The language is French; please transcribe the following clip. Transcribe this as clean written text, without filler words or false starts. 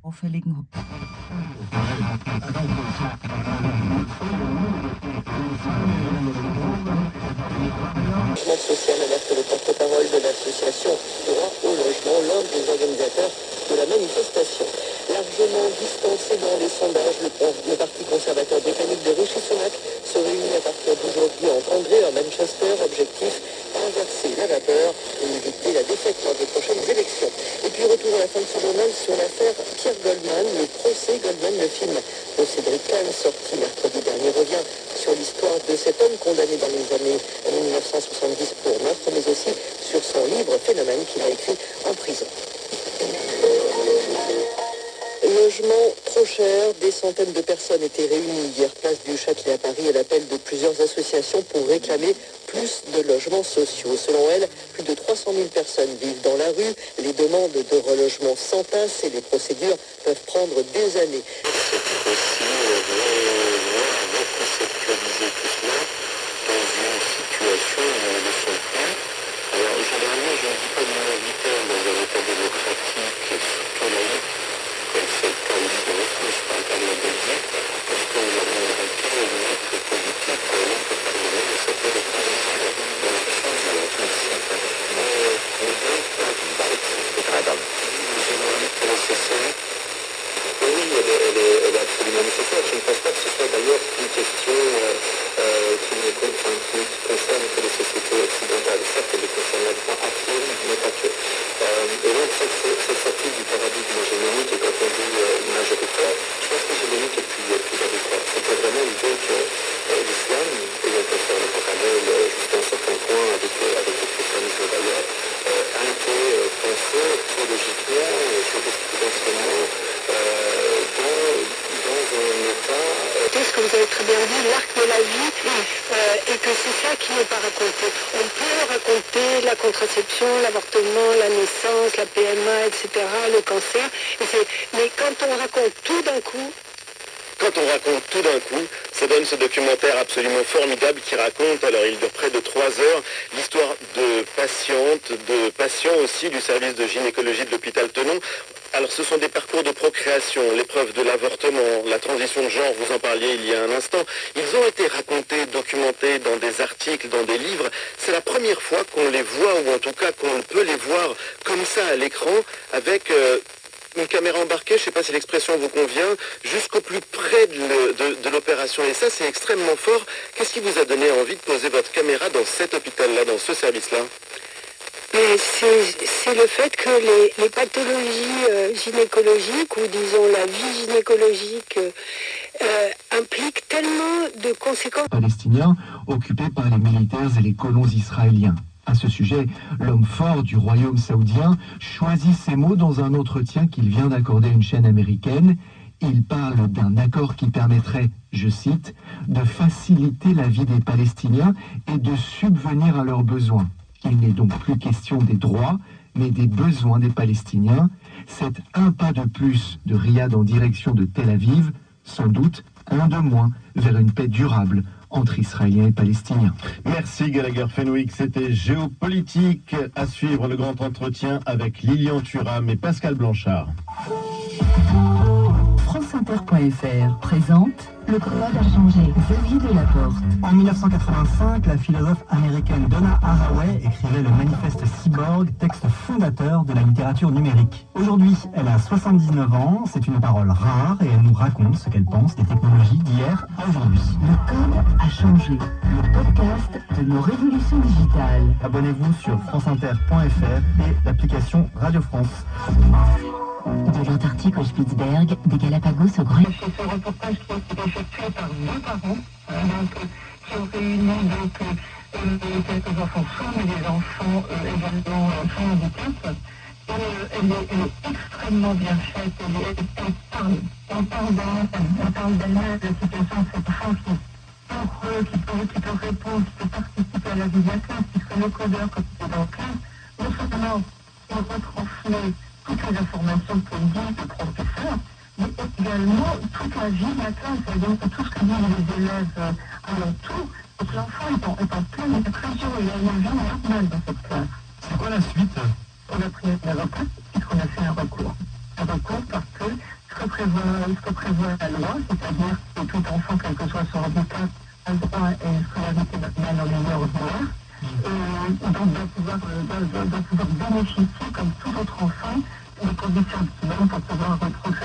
Auffälligen social alerte le porte-parole de l'association Droit au logement, l'un des organisateurs de la manifestation. Largement distancé dans les sondages, le parti conservateur britannique de Rishi Sunak se réunit à partir d'aujourd'hui en Congrès à Manchester. Objectif, inverser la vapeur et éviter la défaite lors des prochaines élections. Et puis retour à la fin de ce journal sur l'affaire Pierre Goldman, le procès Goldman, le film de Cédric Kahn, sorti mercredi dernier, revient sur l'histoire de cet homme condamné dans les années 1970 pour meurtre, mais aussi sur son livre Phénomène qu'il a écrit en prison. Logement trop cher, des centaines de personnes étaient réunies hier place du Châtelet à Paris à l'appel de plusieurs associations pour réclamer plus de logements sociaux. Selon elles, plus de 300 000 personnes vivent dans la rue, les demandes de relogement s'entassent et les procédures peuvent prendre des années. C'est aussi reconceptualiser tout cela dans une situation où on ne sent plus. Alors généralement, je ne dis pas minoritaire dans un État démocratique surtout laïque, comme c'est le cas ici en France, je parle pas de la Belgique, parce que nous avons un cas où notre politique, notre Parlement, ne s'appelle pas dans la Chambre de la principe. C'est très grave. C'est nécessaire. Oui, elle est absolument nécessaire. Je ne pense pas que ce soit d'ailleurs une question qui concerne que les sociétés occidentales. Certes, elle concerne la droit à pied, mais pas que. Et donc, ça s'applique du paradigme hégémonique, et quand on dit majoritaire, je pense que hégémonique est plus adéquat. C'était vraiment l'idée que l'islam, et on peut faire le parallèle jusqu'à un certain point avec le christianisme d'ailleurs, a été pensé théologiquement, jurisprudentiellement, dans un état... Ce que vous avez très bien dit, l'arc de la vie, et que c'est ça qui n'est pas raconté. On peut raconter la contraception, l'avortement, la naissance, la PMA, etc., le cancer, mais quand on raconte tout d'un coup... Quand on raconte tout d'un coup, ça donne ce documentaire absolument formidable qui raconte, alors il dure près de 3 heures, l'histoire de patientes, de patients aussi du service de gynécologie de l'hôpital Tenon. Alors ce sont des parcours de procréation, l'épreuve de l'avortement, la transition de genre, vous en parliez il y a un instant. Ils ont été racontés, documentés dans des articles, dans des livres. C'est la première fois qu'on les voit, ou en tout cas qu'on peut les voir comme ça à l'écran, avec... une caméra embarquée, je ne sais pas si l'expression vous convient, jusqu'au plus près de l'opération. Et ça, c'est extrêmement fort. Qu'est-ce qui vous a donné envie de poser votre caméra dans cet hôpital-là, dans ce service-là ? C'est le fait que les pathologies gynécologiques, ou disons la vie gynécologique, impliquent tellement de conséquences. Palestiniens occupés par les militaires et les colons israéliens. À ce sujet, l'homme fort du royaume saoudien choisit ces mots dans un entretien qu'il vient d'accorder à une chaîne américaine. Il parle d'un accord qui permettrait, je cite, de faciliter la vie des Palestiniens et de subvenir à leurs besoins. Il n'est donc plus question des droits, mais des besoins des Palestiniens. C'est un pas de plus de Riyad en direction de Tel Aviv, sans doute un de moins vers une paix durable entre Israéliens et Palestiniens. Merci Gallagher Fenwick, c'était Géopolitique. À suivre le grand entretien avec Lilian Thuram et Pascal Blanchard. France franceinter.fr présente Le code a changé. Xavier Delaporte. En 1985, la philosophe américaine Donna Haraway écrivait le manifeste Cyborg, texte fondateur de la littérature numérique. Aujourd'hui, elle a 79 ans, c'est une parole rare et elle nous raconte ce qu'elle pense des technologies d'hier à aujourd'hui. Le code a changé. Le podcast de nos révolutions digitales. Abonnez-vous sur franceinter.fr et l'application Radio France. De l'Antarctique au Spitzberg, des Galapagos au Groenland. C'est ce reportage qui a été effectué par deux parents, qui ont réuni quelques enfants sourds, mais des enfants également sans handicap. Elle est extrêmement bien faite. On parle d'elle-même, de la situation de cet enfant qui peut répondre, qui peut participer à la vie de la classe, qui serait le codeur quand il est dans la classe. Non seulement on retransmet toutes les informations que dit le professeur, mais également toute la vie de la classe, c'est-à-dire tout ce que disent les élèves alentour. Donc l'enfant est en pleine inclusion, il a une vie normale dans cette classe. C'est quoi la suite? On a pris un avocat puisqu'on a fait un recours. Un recours parce que ce que prévoit la loi, c'est-à-dire que tout enfant, quel que soit son handicap, a le droit à une scolarité nationale en milieu ordinaire, donc doit pouvoir bénéficier, comme tout autre enfant, des conditions optimales pour pouvoir progresser